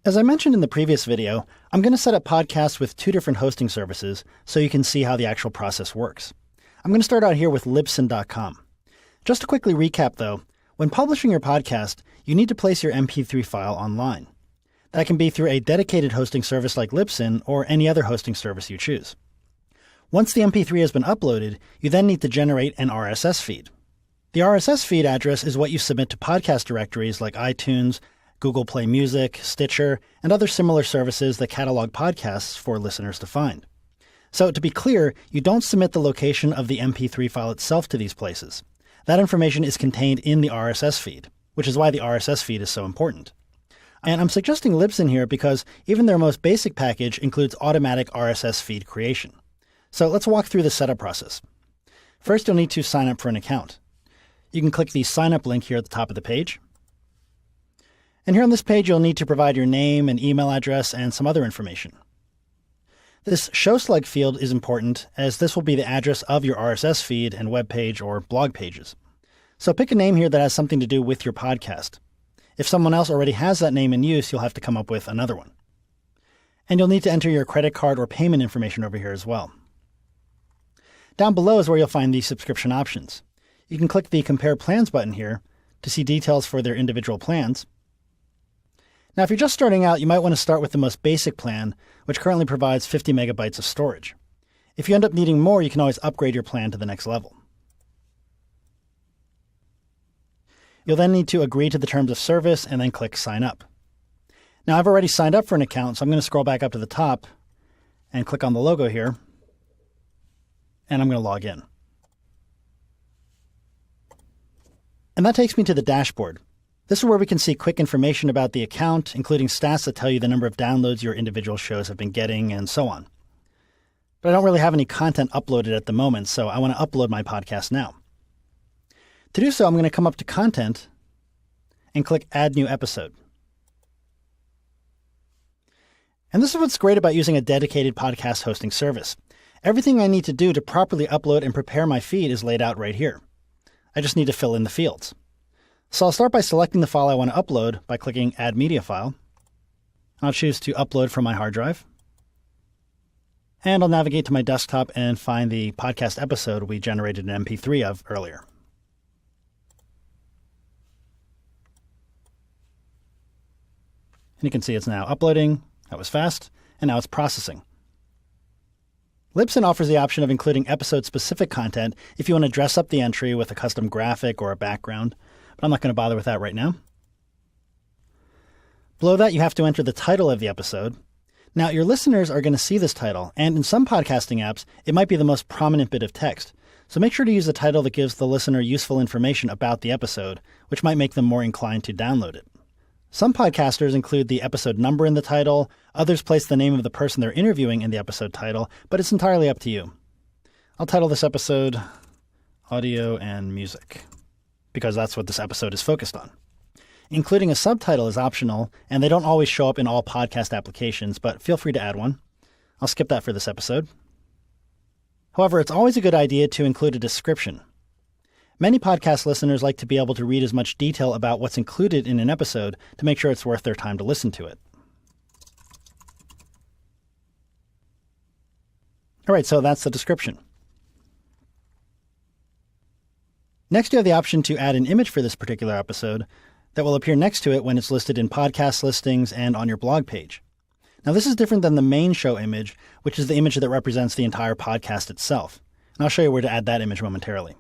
As I mentioned in the previous video, I'm going to set up podcasts with two different hosting services so you can see how the actual process works. I'm going to start out here with libsyn.com. Just to quickly recap though, when publishing your podcast, you need to place your MP3 file online. That can be through a dedicated hosting service like Libsyn or any other hosting service you choose. Once the MP3 has been uploaded, you then need to generate an RSS feed. The RSS feed address is what you submit to podcast directories like iTunes, Google Play Music, Stitcher, and other similar services that catalog podcasts for listeners to find. So to be clear, you don't submit the location of the MP3 file itself to these places. That information is contained in the RSS feed, which is why the RSS feed is so important. And I'm suggesting Libsyn here because even their most basic package includes automatic RSS feed creation. So let's walk through the setup process. First, you'll need to sign up for an account. You can click the sign up link here at the top of the page. And here on this page, you'll need to provide your name and email address and some other information. This show slug field is important as this will be the address of your RSS feed and web page or blog pages. So pick a name here that has something to do with your podcast. If someone else already has that name in use, you'll have to come up with another one. And you'll need to enter your credit card or payment information over here as well. Down below is where you'll find the subscription options. You can click the Compare Plans button here to see details for their individual plans. Now, if you're just starting out, you might want to start with the most basic plan, which currently provides 50 megabytes of storage. If you end up needing more, you can always upgrade your plan to the next level. You'll then need to agree to the terms of service and then click Sign Up. Now, I've already signed up for an account, so I'm going to scroll back up to the top and click on the logo here, and I'm going to log in. And that takes me to the dashboard. This is where we can see quick information about the account, including stats that tell you the number of downloads your individual shows have been getting and so on. But I don't really have any content uploaded at the moment, so I want to upload my podcast now. To do so, I'm going to come up to Content and click Add New Episode. And this is what's great about using a dedicated podcast hosting service. Everything I need to do to properly upload and prepare my feed is laid out right here. I just need to fill in the fields. So I'll start by selecting the file I want to upload by clicking Add Media File. I'll choose to upload from my hard drive. And I'll navigate to my desktop and find the podcast episode we generated an MP3 of earlier. And you can see it's now uploading. That was fast. And now it's processing. Libsyn offers the option of including episode-specific content if you want to dress up the entry with a custom graphic or a background, but I'm not going to bother with that right now. Below that, you have to enter the title of the episode. Now, your listeners are going to see this title, and in some podcasting apps, it might be the most prominent bit of text. So make sure to use a title that gives the listener useful information about the episode, which might make them more inclined to download it. Some podcasters include the episode number in the title, others place the name of the person they're interviewing in the episode title, but it's entirely up to you. I'll title this episode Audio and Music, because that's what this episode is focused on. Including a subtitle is optional, and they don't always show up in all podcast applications, but feel free to add one. I'll skip that for this episode. However, it's always a good idea to include a description. Many podcast listeners like to be able to read as much detail about what's included in an episode to make sure it's worth their time to listen to it. All right, so that's the description. Next, you have the option to add an image for this particular episode that will appear next to it when it's listed in podcast listings and on your blog page. Now, this is different than the main show image, which is the image that represents the entire podcast itself. And I'll show you where to add that image momentarily.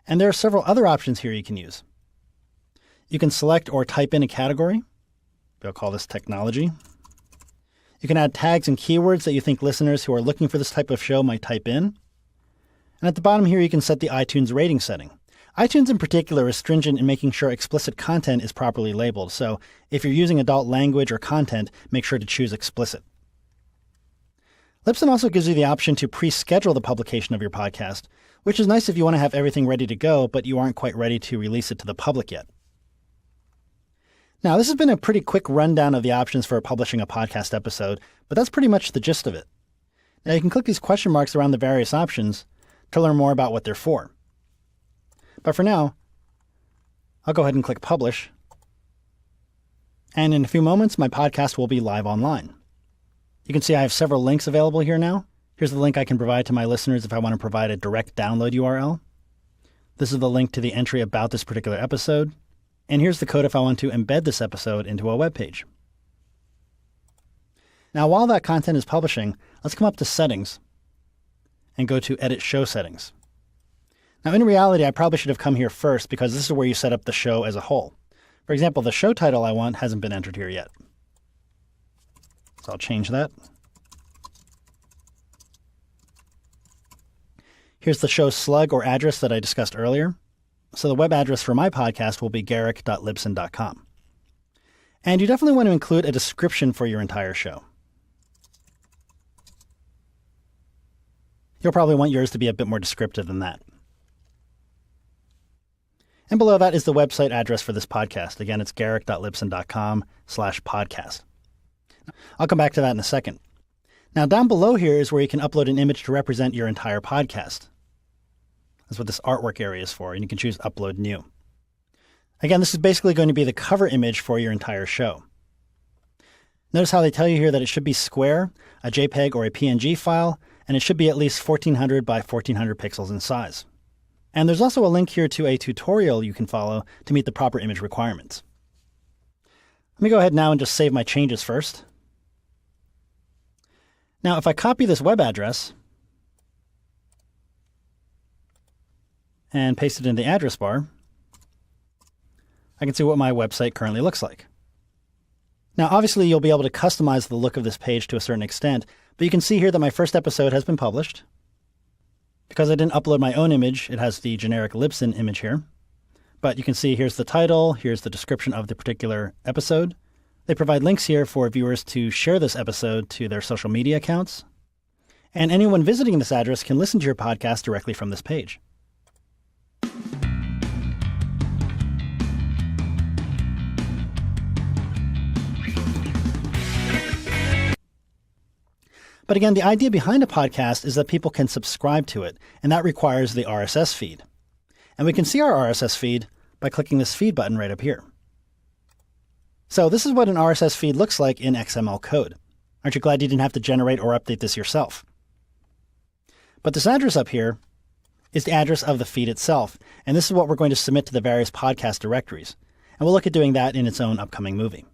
And there are several other options here you can use. You can select or type in a category. We'll call this technology. You can add tags and keywords that you think listeners who are looking for this type of show might type in. And at the bottom here, you can set the iTunes rating setting. iTunes in particular is stringent in making sure explicit content is properly labeled. So if you're using adult language or content, make sure to choose explicit. Libsyn also gives you the option to pre-schedule the publication of your podcast, which is nice if you want to have everything ready to go, but you aren't quite ready to release it to the public yet. Now, this has been a pretty quick rundown of the options for publishing a podcast episode, but that's pretty much the gist of it. Now, you can click these question marks around the various options to learn more about what they're for. But for now, I'll go ahead and click Publish. And in a few moments, my podcast will be live online. You can see I have several links available here now. Here's the link I can provide to my listeners if I want to provide a direct download URL. This is the link to the entry about this particular episode. And here's the code if I want to embed this episode into a web page. Now, while that content is publishing, let's come up to Settings and go to Edit Show Settings. Now, in reality, I probably should have come here first because this is where you set up the show as a whole. For example, the show title I want hasn't been entered here yet. So I'll change that. Here's the show slug or address that I discussed earlier. So the web address for my podcast will be garrick.libsyn.com. And you definitely want to include a description for your entire show. You'll probably want yours to be a bit more descriptive than that. And below that is the website address for this podcast. Again, it's garrick.libsyn.com/podcast. I'll come back to that in a second. Now, down below here is where you can upload an image to represent your entire podcast. That's what this artwork area is for, and you can choose Upload New. Again, this is basically going to be the cover image for your entire show. Notice how they tell you here that it should be square, a JPEG or a PNG file, and it should be at least 1400 by 1400 pixels in size. And there's also a link here to a tutorial you can follow to meet the proper image requirements. Let me go ahead now and just save my changes first. Now, if I copy this web address and paste it in the address bar, I can see what my website currently looks like. Now, obviously, you'll be able to customize the look of this page to a certain extent, but you can see here that my first episode has been published. Because I didn't upload my own image, it has the generic libsyn image here. But you can see here's the title, here's the description of the particular episode. They provide links here for viewers to share this episode to their social media accounts. And anyone visiting this address can listen to your podcast directly from this page. But again, the idea behind a podcast is that people can subscribe to it, and that requires the RSS feed. And we can see our RSS feed by clicking this feed button right up here. So this is what an RSS feed looks like in XML code. Aren't you glad you didn't have to generate or update this yourself? But this address up here is the address of the feed itself, and this is what we're going to submit to the various podcast directories. And we'll look at doing that in its own upcoming movie.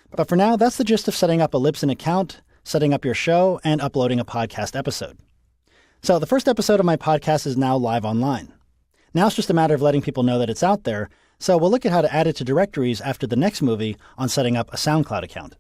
But for now, that's the gist of setting up a Libsyn account, setting up your show, and uploading a podcast episode. So the first episode of my podcast is now live online. Now it's just a matter of letting people know that it's out there, so we'll look at how to add it to directories after the next movie on setting up a SoundCloud account.